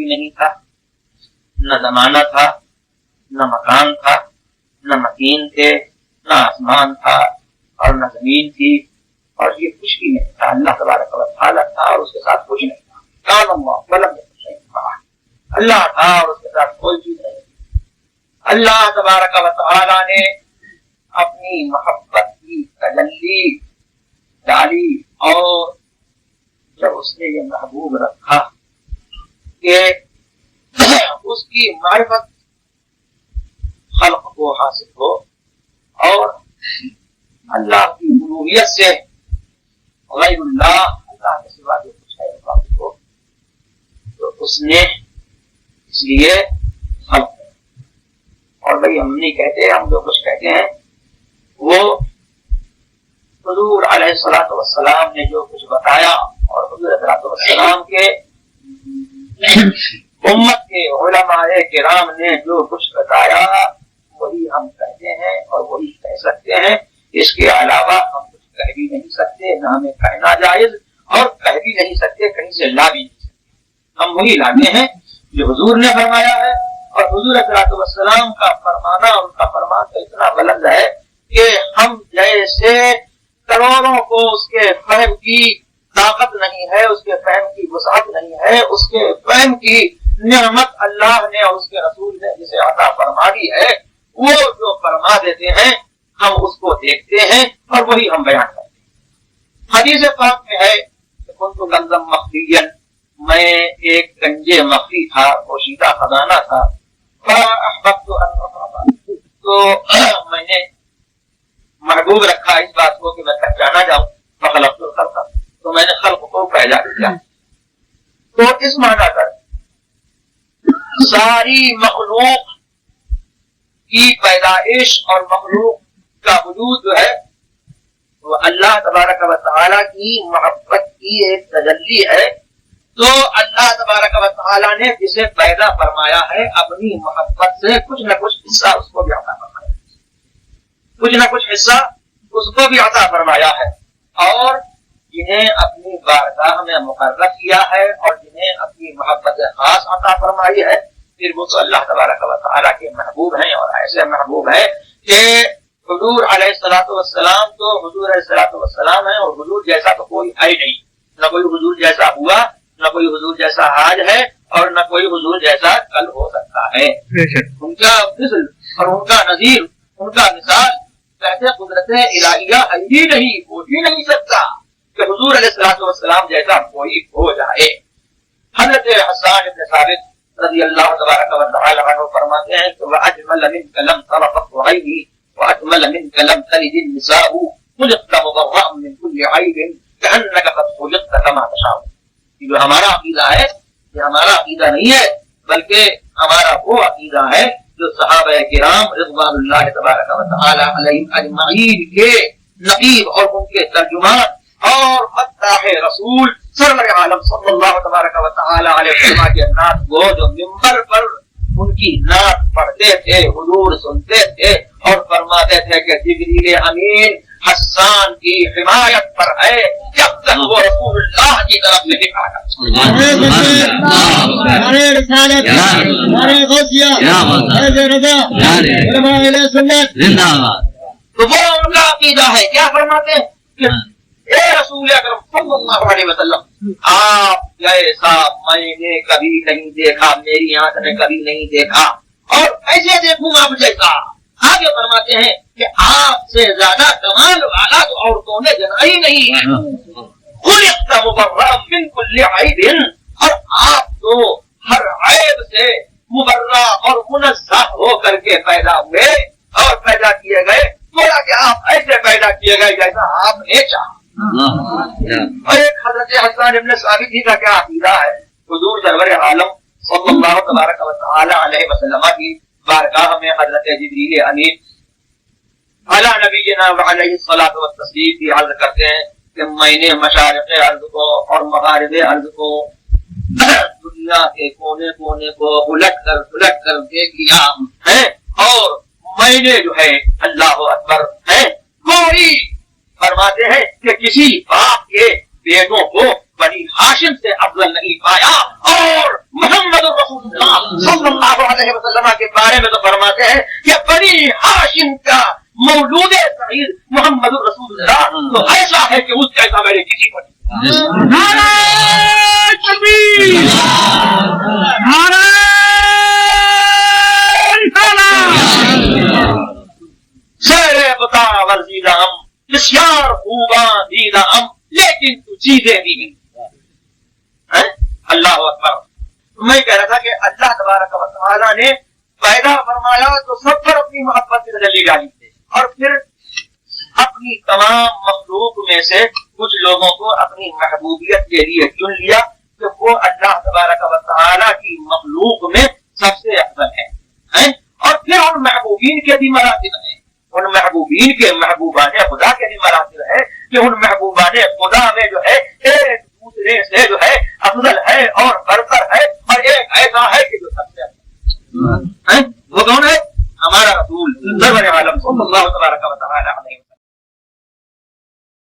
نہیں تھا، نہ زمانہ تھا، نہ مکان تھا، نہ مکین تھے، نہ آسمان تھا اور نہ زمین تھی، اور یہ کچھ بھی نہیں تھا. اللہ تبارک و تعالیٰ تھا اور اس کے ساتھ کچھ نہیں تھا. کان اللہ ولم یکن شیئا، اللہ تھا اور اس کے ساتھ کوئی چیز نہیں تھی. اللہ تبارک و تعالیٰ نے اپنی محبت کی تجلی ڈالی، اور جب اس نے یہ محبوب رکھا کہ اس کی معرفت خلق کو حاصل ہو اور اللہ کی الوہیت سے غیر اللہ کے سوا جو کچھ ہے واقف ہو، تو اس نے اس لیے خلق. اور بھائی ہم نہیں کہتے، ہم جو کچھ کہتے ہیں وہ حضور علیہ الصلوۃ والسلام نے جو کچھ بتایا اور حضور علیہ الصلوۃ والسلام کے امت کے علماء کرام نے جو کچھ بتایا وہی ہم کہتے ہیں اور وہی کہہ سکتے ہیں. اس کے علاوہ ہم کچھ کہہ بھی نہیں سکتے، نہ ہمیں کہنا جائز اور کہہ بھی نہیں سکتے، کہیں سے لا بھی نہیں سکتے. ہم وہی لاتے ہیں جو حضور نے فرمایا ہے، اور حضور علیہ الصلوۃ والسلام کا فرمانا، ان کا فرمان تو اتنا بلند ہے کہ ہم جیسے کروڑوں کو اس کے فہم کی طاقت نہیں ہے، اس کے فہم کی وسعت نہیں ہے، اس کے فہم کی نعمت اللہ نے اور اس کے رسول نے جسے عطا فرما دی ہے، وہ جو فرما دیتے ہیں ہم اس کو دیکھتے ہیں اور وہی ہم بیان کرتے ہیں. حدیث پاک میں ہے کہ کنت کنزا مخفیا، میں ایک کنجے مخفی تھا، پوشیدہ خزانہ تھا. فاحببت ان اطلب، تو میں نے محبوب رکھا اس بات کو کہ میں پہچانا جاؤں. فخلقت الخلق، تو میں نے خلق کو پیدا کیا. تو اس معنی پر ساری مخلوق کی پیدائش اور مخلوق کا وجود جو ہے وہ اللہ تبارک و تعالیٰ کی محبت کی ایک تجلی ہے. تو اللہ تبارک و تعالیٰ نے جسے پیدا فرمایا ہے اپنی محبت سے کچھ نہ کچھ حصہ اس کو بھی عطا فرمایا، کچھ نہ کچھ حصہ اس کو بھی عطا فرمایا ہے. اور جنہیں اپنی بارگاہ میں مقرر کیا ہے اور جنہیں اپنی محبت خاص عطا فرمائی ہے، پھر وہ تو اللہ تبارک و تعالیٰ کے محبوب ہیں. اور ایسے محبوب ہیں کہ حضور علیہ الصلوۃ والسلام تو حضور علیہ الصلوۃ والسلام ہیں، اور حضور جیسا تو کوئی ہے نہیں. نہ کوئی حضور جیسا ہوا، نہ کوئی حضور جیسا آج ہے، اور نہ کوئی حضور جیسا کل ہو سکتا ہے. ان کا مثل اور ان کا نظیر، ان کا مثال کہتے قدرت الہیہ ہے ہی نہیں، ہو ہی نہیں سکتا کہ حضور علیہ الصلوۃ والسلام جیسا کوئی ہو جائے. حضرت حسان بن ثابت رضی اللہ تبارک و تعالی عنہ فرماتے ہیں کہ وَأَجْمَلَ مِنْكَ لَمْ طَرَفَتْ عَيْنِي وَأَجْمَلَ مِنْكَ لَمْ تَلِدِ النِّسَاءُ خُلِقْتَ مُبَرَّأً مِنْ كُلِّ عَيْبٍ كَأَنَّكَ قَدْ خُلِقْتَ كَمَا تَشَاءُ. یہ جو ہمارا عقیدہ ہے یہ ہمارا عقیدہ نہیں ہے، بلکہ ہمارا وہ عقیدہ ہے جو صحابہ کرام رضوان اللہ تبارک و تعالی علیہم اجمعین کے نقیب اور ان کے ترجمان اور فتح رسول سرور عالم صلی اللہ تبارک و تعالی علیہ وسلم کے نعت وہ جو منبر پر ان کی نعت پڑھتے تھے، حضور سنتے تھے اور فرماتے تھے کہ جبریل امین حسان کی حمایت پر ہے جب تک وہ رسول اللہ کی طرف سے دکھایا. تو وہ ان کا عقیدہ ہے. کیا فرماتے ہیں؟ اے رسول اکرم صلی اللہ علیہ وسلم، آپ جیسا میں نے کبھی نہیں دیکھا، میری آنکھ نے کبھی نہیں دیکھا، اور ایسے دیکھوں آپ جیسا. آگے فرماتے ہیں کہ آپ سے زیادہ کمال والا تو عورتوں نے جنا ہی نہیں ہے. خلقت مبرأ من کل عیب، اور آپ تو ہر عیب سے مبرأ اور منزہ ہو کر کے پیدا ہوئے اور پیدا کیے گئے. تھوڑا کہ آپ ایسے پیدا کیے گئے جیسا آپ نے چاہا. اور ایک حضرت حسان ابن ثابت ہی کا کیا عقیدہ ہے؟ حضور سرور عالم صلی اللہ تبارک و تعالی علیہ وسلم کی بارگاہ میں حضرت جبریل امین علی نبینا وعلیہ الصلوۃ والتسلیم کی عرض کرتے ہیں کہ میں نے مشارق ارض کو اور مغارب ارض کو، دنیا کے کونے کونے کو الٹ کر دیکھ لیا ہے، اور میں نے جو ہے اللہ اکبر ہے کوئی فرماتے ہیں کہ کسی باپ کے بیٹوں کو بنی ہاشم سے افضل نہیں پایا، اور محمد رسول اللہ صلی اللہ علیہ وسلم کے بارے میں تو فرماتے ہیں کہ بنی ہاشم کا مولود صغیر محمد رسول اللہ تو ایسا ہے کہ اس جیسا میرے کسی کو نہیں. نعرہ تکبیر، نعرہ رسالت. سیر بتا ورزیدہ ہم بسیار خوباں دیدہ ہم لیکن تو چیزیں بھی اللہ اکبر. میں کہہ رہا تھا کہ اللہ تبارک و تعالیٰ نے پیدا فرمایا تو سب پر اپنی محبت کی تجلی ڈالی اور پھر اپنی تمام مخلوق میں سے کچھ لوگوں کو اپنی محبوبیت کے لیے چن لیا کہ وہ اللہ تبارک و تعالیٰ کی مخلوق میں سب سے افضل ہے. اور پھر ان محبوبین کے بھی مراتب ہیں. ان محبوبین کے محبوبان خدا کے بھی مراتب ہے کہ ان محبوبان خدا میں جو ہے ایک دوسرے سے جو ہے افضل ہے اور برتر ہے اور ایک ایسا ہے کہ جو سب سے افضل ہے. وہ کون ہے؟ ہمارا رسول سرور عالم صلی اللہ تبارک و تعالی